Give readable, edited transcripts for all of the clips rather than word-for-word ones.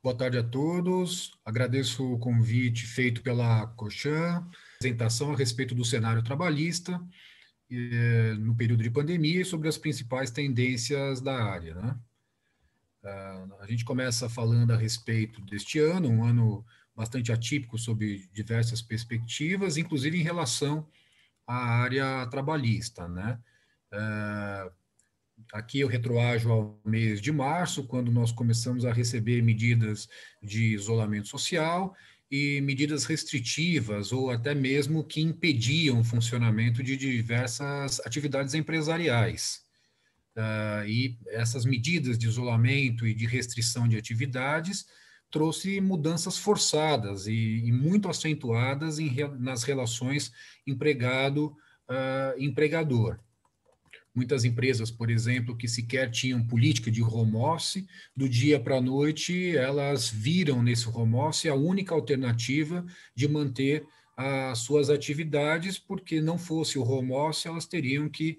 Boa tarde a todos. Agradeço o convite feito pela Cochan, apresentação a respeito do cenário trabalhista no período de pandemia e sobre as principais tendências da área, né? A gente começa falando a respeito deste ano, um ano bastante atípico sob diversas perspectivas, inclusive em relação à área trabalhista, né? Aqui eu retroajo ao mês de março, quando nós começamos a receber medidas de isolamento social e medidas restritivas ou até mesmo que impediam o funcionamento de diversas atividades empresariais. E essas medidas de isolamento e de restrição de atividades trouxe mudanças forçadas e muito acentuadas nas relações empregado-empregador. Muitas empresas, por exemplo, que sequer tinham política de home office, do dia para a noite, elas viram nesse home office a única alternativa de manter as suas atividades, porque não fosse o home office, elas teriam que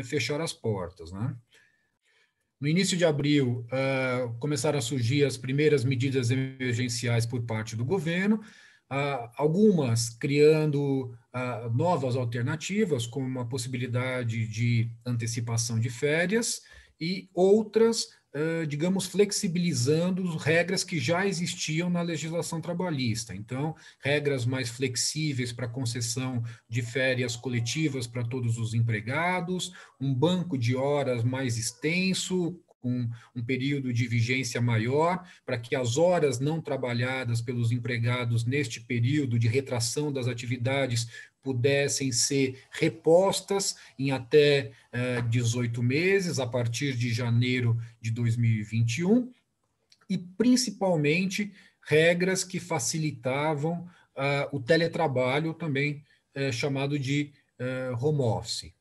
fechar as portas, né? No início de abril, começaram a surgir as primeiras medidas emergenciais por parte do governo, algumas criando novas alternativas, como a possibilidade de antecipação de férias, e outras, digamos, flexibilizando regras que já existiam na legislação trabalhista. Então, regras mais flexíveis para concessão de férias coletivas para todos os empregados, um banco de horas mais extenso, com um período de vigência maior, para que as horas não trabalhadas pelos empregados neste período de retração das atividades pudessem ser repostas em até 18 meses, a partir de janeiro de 2021, e principalmente regras que facilitavam o teletrabalho, também chamado de home office.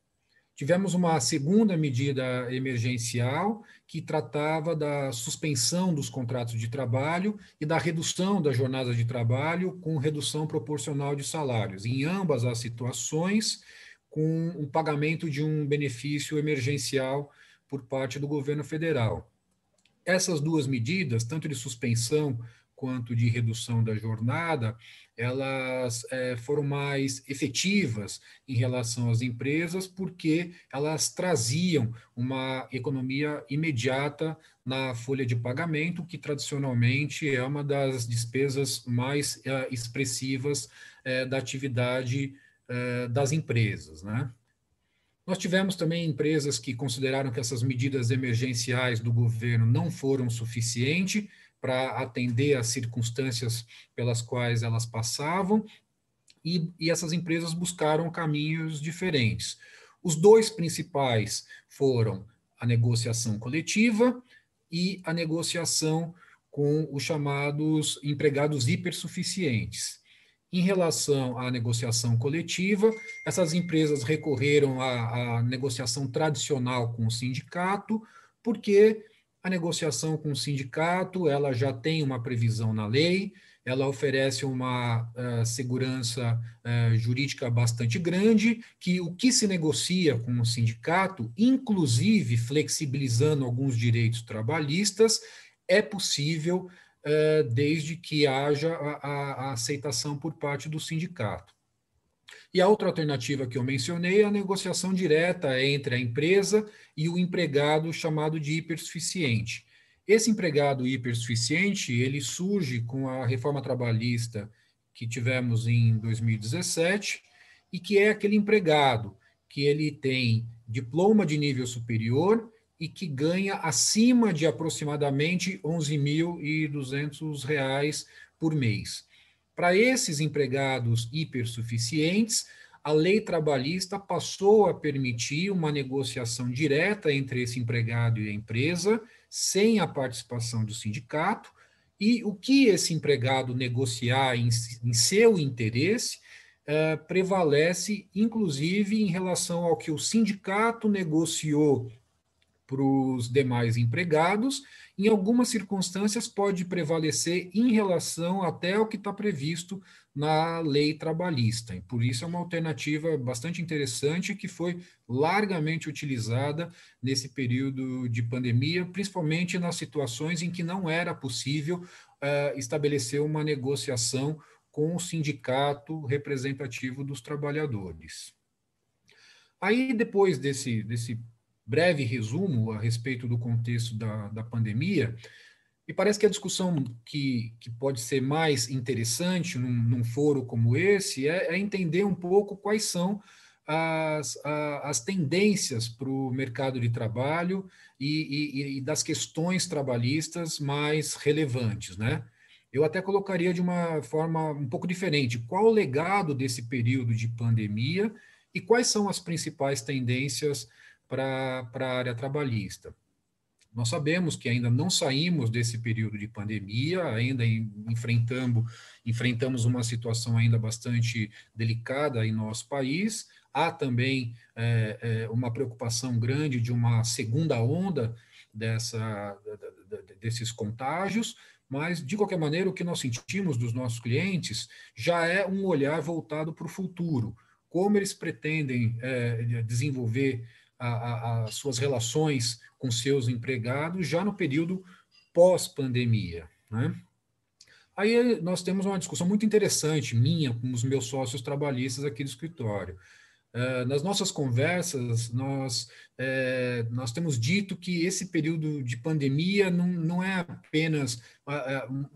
Tivemos uma segunda medida emergencial que tratava da suspensão dos contratos de trabalho e da redução da jornada de trabalho com redução proporcional de salários. Em ambas as situações, com o pagamento de um benefício emergencial por parte do governo federal. Essas duas medidas, tanto de suspensão quanto de redução da jornada, elas foram mais efetivas em relação às empresas, porque elas traziam uma economia imediata na folha de pagamento, que tradicionalmente é uma das despesas mais expressivas da atividade das empresas, né? Nós tivemos também empresas que consideraram que essas medidas emergenciais do governo não foram suficientes para atender às circunstâncias pelas quais elas passavam, e essas empresas buscaram caminhos diferentes. Os dois principais foram a negociação coletiva e a negociação com os chamados empregados hipersuficientes. Em relação à negociação coletiva, essas empresas recorreram à negociação tradicional com o sindicato, porque a negociação com o sindicato ela já tem uma previsão na lei, ela oferece uma segurança jurídica bastante grande, que o que se negocia com o sindicato, inclusive flexibilizando alguns direitos trabalhistas, é possível desde que haja a aceitação por parte do sindicato. E a outra alternativa que eu mencionei é a negociação direta entre a empresa e o empregado chamado de hipersuficiente. Esse empregado hipersuficiente, ele surge com a reforma trabalhista que tivemos em 2017, e que é aquele empregado que ele tem diploma de nível superior e que ganha acima de aproximadamente R$ 11.200 por mês. Para esses empregados hipersuficientes, a lei trabalhista passou a permitir uma negociação direta entre esse empregado e a empresa, sem a participação do sindicato, e o que esse empregado negociar em seu interesse prevalece, inclusive, em relação ao que o sindicato negociou para os demais empregados. Em algumas circunstâncias, pode prevalecer em relação até ao que está previsto na lei trabalhista. E por isso é uma alternativa bastante interessante que foi largamente utilizada nesse período de pandemia, principalmente nas situações em que não era possível estabelecer uma negociação com o sindicato representativo dos trabalhadores. Aí, depois desse breve resumo a respeito do contexto da pandemia, me parece que a discussão que pode ser mais interessante num foro como esse é entender um pouco quais são as tendências para o mercado de trabalho e das questões trabalhistas mais relevantes, né? Eu até colocaria de uma forma um pouco diferente. Qual o legado desse período de pandemia e quais são as principais tendências para a área trabalhista? Nós sabemos que ainda não saímos desse período de pandemia, ainda enfrentamos uma situação ainda bastante delicada em nosso país. Há também uma preocupação grande de uma segunda onda desses contágios, mas, de qualquer maneira, o que nós sentimos dos nossos clientes já é um olhar voltado para o futuro. Como eles pretendem desenvolver as suas relações com seus empregados já no período pós-pandemia, né? Aí nós temos uma discussão muito interessante minha com os meus sócios trabalhistas aqui do escritório. Nas nossas conversas, nós temos dito que esse período de pandemia não é apenas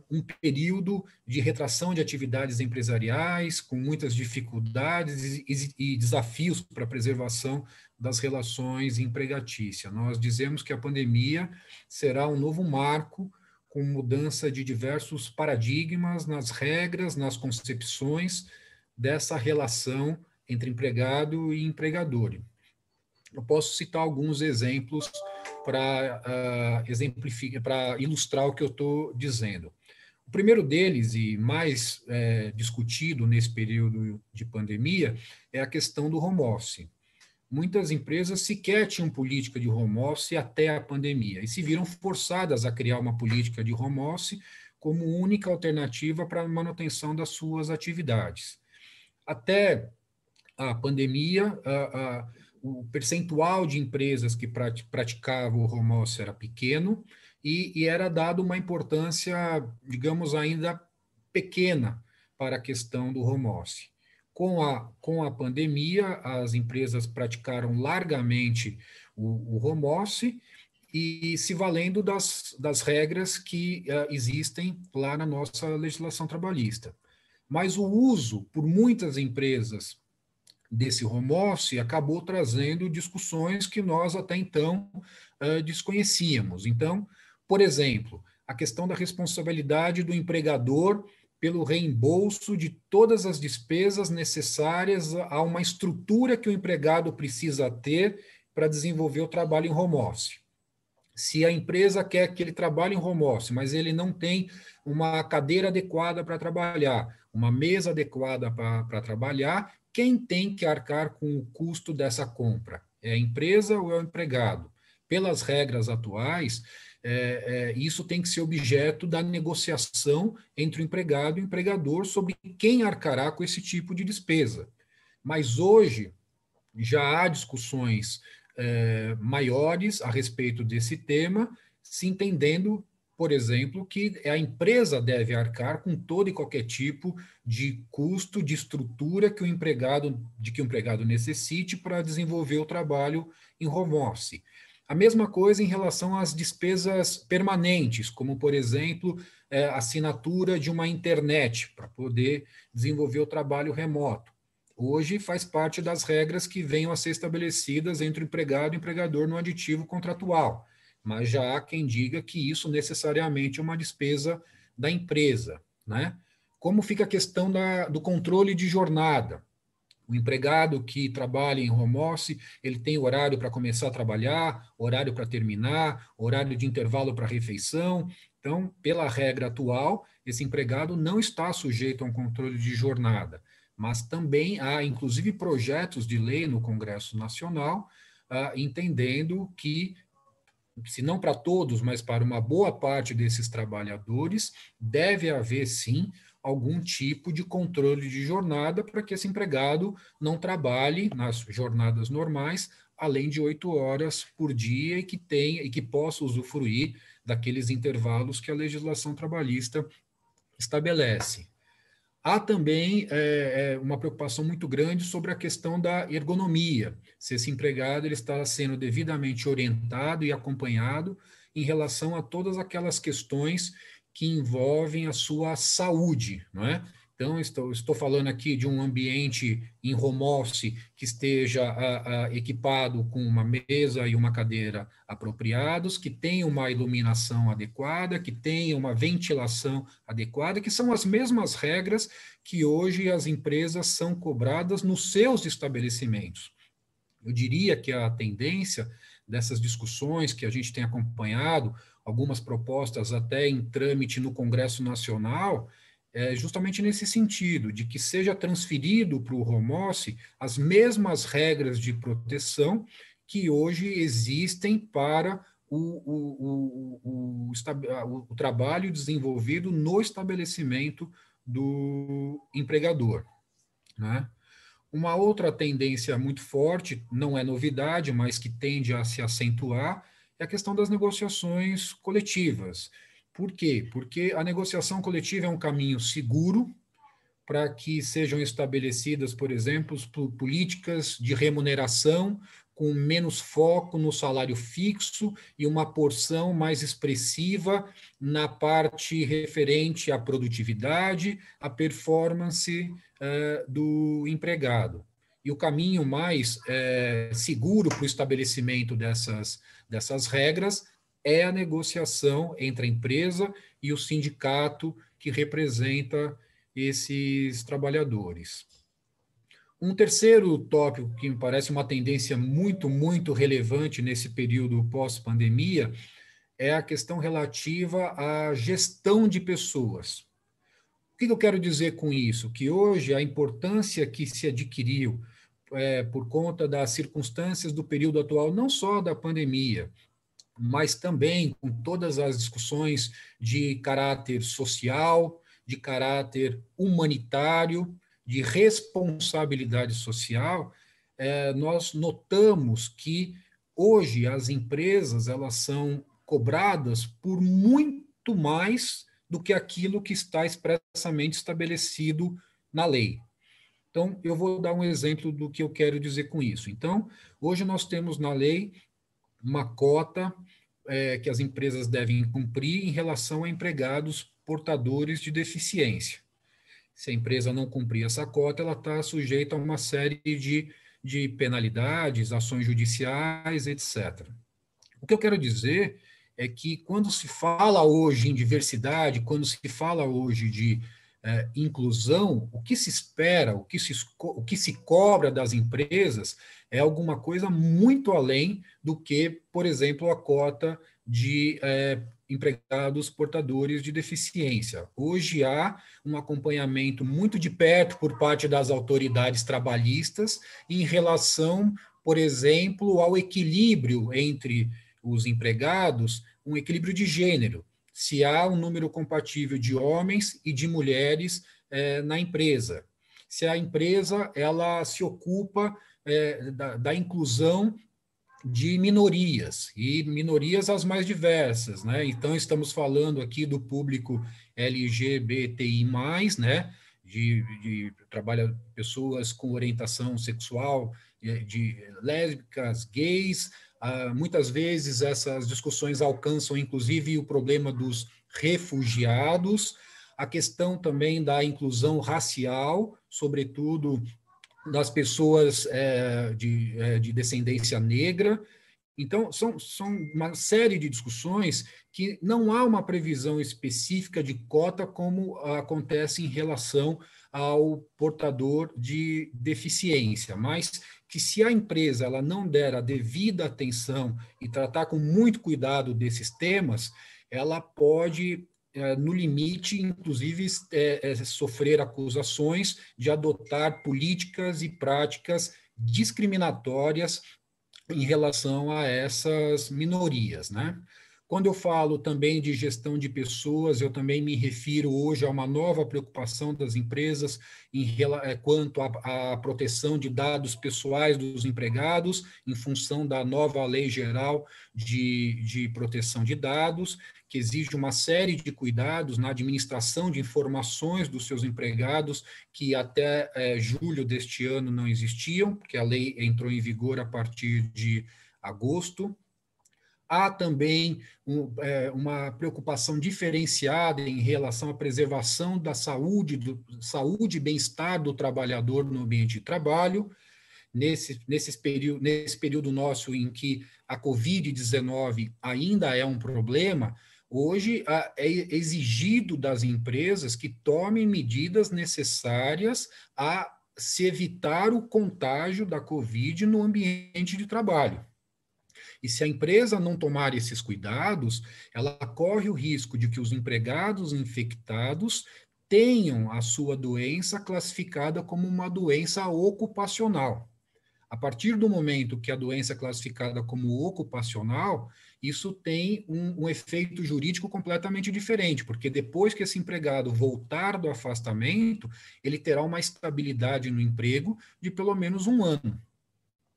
um período de retração de atividades empresariais, com muitas dificuldades e desafios para a preservação das relações empregatícias. Nós dizemos que a pandemia será um novo marco com mudança de diversos paradigmas nas regras, nas concepções dessa relação entre empregado e empregador. Eu posso citar alguns exemplos para exemplificar, para ilustrar o que eu estou dizendo. O primeiro deles, e mais discutido nesse período de pandemia, é a questão do home office. Muitas empresas sequer tinham política de home office até a pandemia e se viram forçadas a criar uma política de home office como única alternativa para a manutenção das suas atividades. Até a pandemia, o percentual de empresas que praticavam o home office era pequeno e era dado uma importância, digamos, ainda pequena para a questão do home office. Com a pandemia, as empresas praticaram largamente o home office e se valendo das regras que existem lá na nossa legislação trabalhista. Mas o uso por muitas empresas desse home office acabou trazendo discussões que nós até então desconhecíamos. Então, por exemplo, a questão da responsabilidade do empregador pelo reembolso de todas as despesas necessárias a uma estrutura que o empregado precisa ter para desenvolver o trabalho em home office. Se a empresa quer que ele trabalhe em home office, mas ele não tem uma cadeira adequada para trabalhar, uma mesa adequada para trabalhar, quem tem que arcar com o custo dessa compra? É a empresa ou é o empregado? Pelas regras atuais, isso tem que ser objeto da negociação entre o empregado e o empregador sobre quem arcará com esse tipo de despesa. Mas hoje já há discussões maiores a respeito desse tema, se entendendo, por exemplo, que a empresa deve arcar com todo e qualquer tipo de custo, de estrutura que o empregado necessite para desenvolver o trabalho em home office. A mesma coisa em relação às despesas permanentes, como, por exemplo, a assinatura de uma internet para poder desenvolver o trabalho remoto. Hoje faz parte das regras que venham a ser estabelecidas entre o empregado e o empregador no aditivo contratual, mas já há quem diga que isso necessariamente é uma despesa da empresa, né? Como fica a questão do controle de jornada? O empregado que trabalha em home office, ele tem horário para começar a trabalhar, horário para terminar, horário de intervalo para refeição. Então, pela regra atual, esse empregado não está sujeito a um controle de jornada. Mas também há, inclusive, projetos de lei no Congresso Nacional, entendendo que se não para todos, mas para uma boa parte desses trabalhadores, deve haver sim algum tipo de controle de jornada para que esse empregado não trabalhe nas jornadas normais, além de 8 horas por dia e que possa usufruir daqueles intervalos que a legislação trabalhista estabelece. Há também uma preocupação muito grande sobre a questão da ergonomia, se esse empregado ele está sendo devidamente orientado e acompanhado em relação a todas aquelas questões que envolvem a sua saúde, não é? Então, estou falando aqui de um ambiente em home office que esteja equipado com uma mesa e uma cadeira apropriados, que tenha uma iluminação adequada, que tenha uma ventilação adequada, que são as mesmas regras que hoje as empresas são cobradas nos seus estabelecimentos. Eu diria que a tendência dessas discussões que a gente tem acompanhado, algumas propostas até em trâmite no Congresso Nacional, é justamente nesse sentido, de que seja transferido para o home office as mesmas regras de proteção que hoje existem para o trabalho desenvolvido no estabelecimento do empregador, né? Uma outra tendência muito forte, não é novidade, mas que tende a se acentuar, é a questão das negociações coletivas. Por quê? Porque a negociação coletiva é um caminho seguro para que sejam estabelecidas, por exemplo, políticas de remuneração com menos foco no salário fixo e uma porção mais expressiva na parte referente à produtividade, à performance do empregado. E o caminho mais seguro para o estabelecimento dessas regras é a negociação entre a empresa e o sindicato que representa esses trabalhadores. Um terceiro tópico que me parece uma tendência muito, muito relevante nesse período pós-pandemia é a questão relativa à gestão de pessoas. O que eu quero dizer com isso? Que hoje a importância que se adquiriu por conta das circunstâncias do período atual, não só da pandemia, mas também com todas as discussões de caráter social, de caráter humanitário, de responsabilidade social, nós notamos que hoje as empresas elas são cobradas por muito mais do que aquilo que está expressamente estabelecido na lei. Então, eu vou dar um exemplo do que eu quero dizer com isso. Então, hoje nós temos na lei uma cota que as empresas devem cumprir em relação a empregados portadores de deficiência. Se a empresa não cumprir essa cota, ela está sujeita a uma série de penalidades, ações judiciais, etc. O que eu quero dizer é que quando se fala hoje em diversidade, quando se fala hoje de inclusão, o que se espera, o que se cobra das empresas é alguma coisa muito além do que, por exemplo, a cota de empregados portadores de deficiência. Hoje há um acompanhamento muito de perto por parte das autoridades trabalhistas em relação, por exemplo, ao equilíbrio entre os empregados, um equilíbrio de gênero, se há um número compatível de homens e de mulheres na empresa. Se a empresa ela se ocupa da inclusão de minorias, e minorias as mais diversas, né? Então, estamos falando aqui do público LGBTI+, né? De trabalha pessoas com orientação sexual, de lésbicas, gays. Muitas vezes essas discussões alcançam, inclusive, o problema dos refugiados, a questão também da inclusão racial, sobretudo das pessoas de descendência negra. Então, são uma série de discussões que não há uma previsão específica de cota como acontece em relação ao portador de deficiência, mas que se a empresa ela não der a devida atenção e tratar com muito cuidado desses temas, ela pode no limite, inclusive, sofrer acusações de adotar políticas e práticas discriminatórias em relação a essas minorias, né? Quando eu falo também de gestão de pessoas, eu também me refiro hoje a uma nova preocupação das empresas quanto à proteção de dados pessoais dos empregados, em função da nova Lei Geral de Proteção de Dados, que exige uma série de cuidados na administração de informações dos seus empregados, que até julho deste ano não existiam, porque a lei entrou em vigor a partir de agosto. Há também uma preocupação diferenciada em relação à preservação da saúde e bem-estar do trabalhador no ambiente de trabalho, nesse período nosso em que a Covid-19 ainda é um problema. Hoje é exigido das empresas que tomem medidas necessárias a se evitar o contágio da Covid no ambiente de trabalho. E se a empresa não tomar esses cuidados, ela corre o risco de que os empregados infectados tenham a sua doença classificada como uma doença ocupacional. A partir do momento que a doença é classificada como ocupacional, isso tem um efeito jurídico completamente diferente, porque depois que esse empregado voltar do afastamento, ele terá uma estabilidade no emprego de pelo menos um ano.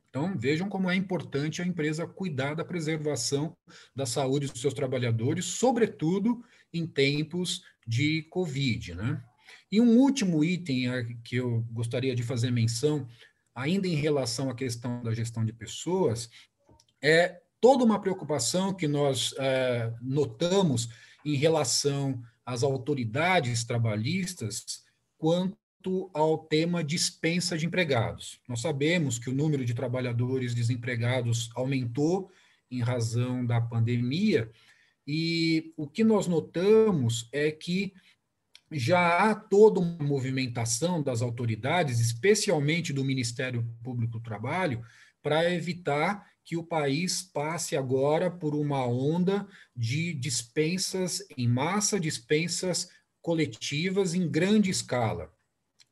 Então, vejam como é importante a empresa cuidar da preservação da saúde dos seus trabalhadores, sobretudo em tempos de Covid, né? E um último item que eu gostaria de fazer menção, ainda em relação à questão da gestão de pessoas, é toda uma preocupação que nós notamos em relação às autoridades trabalhistas quanto ao tema dispensa de empregados. Nós sabemos que o número de trabalhadores desempregados aumentou em razão da pandemia, e o que nós notamos é que já há toda uma movimentação das autoridades, especialmente do Ministério Público do Trabalho, para evitar que o país passe agora por uma onda de dispensas em massa, dispensas coletivas em grande escala.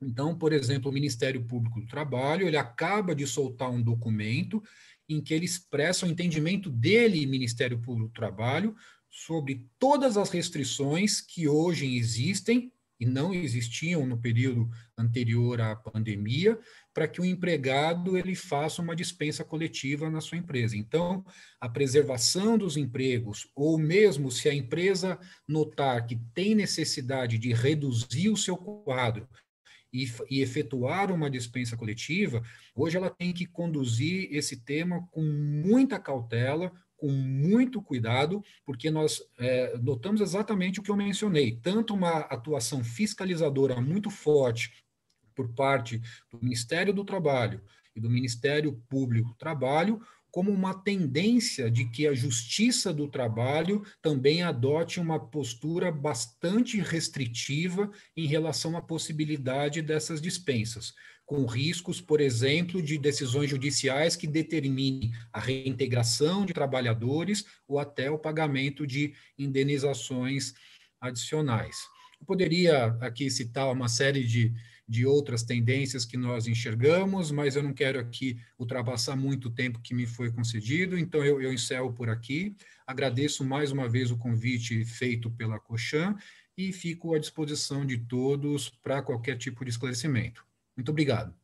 Então, por exemplo, o Ministério Público do Trabalho, ele acaba de soltar um documento em que ele expressa o entendimento dele, Ministério Público do Trabalho, sobre todas as restrições que hoje existem e não existiam no período anterior à pandemia, para que o empregado ele faça uma dispensa coletiva na sua empresa. Então, a preservação dos empregos, ou mesmo se a empresa notar que tem necessidade de reduzir o seu quadro e efetuar uma dispensa coletiva, hoje ela tem que conduzir esse tema com muita cautela, com muito cuidado, porque nós notamos exatamente o que eu mencionei, tanto uma atuação fiscalizadora muito forte por parte do Ministério do Trabalho e do Ministério Público do Trabalho, como uma tendência de que a Justiça do Trabalho também adote uma postura bastante restritiva em relação à possibilidade dessas dispensas, com riscos, por exemplo, de decisões judiciais que determinem a reintegração de trabalhadores ou até o pagamento de indenizações adicionais. Eu poderia aqui citar uma série de outras tendências que nós enxergamos, mas eu não quero aqui ultrapassar muito o tempo que me foi concedido, então eu encerro por aqui. Agradeço mais uma vez o convite feito pela Cocham e fico à disposição de todos para qualquer tipo de esclarecimento. Muito obrigado.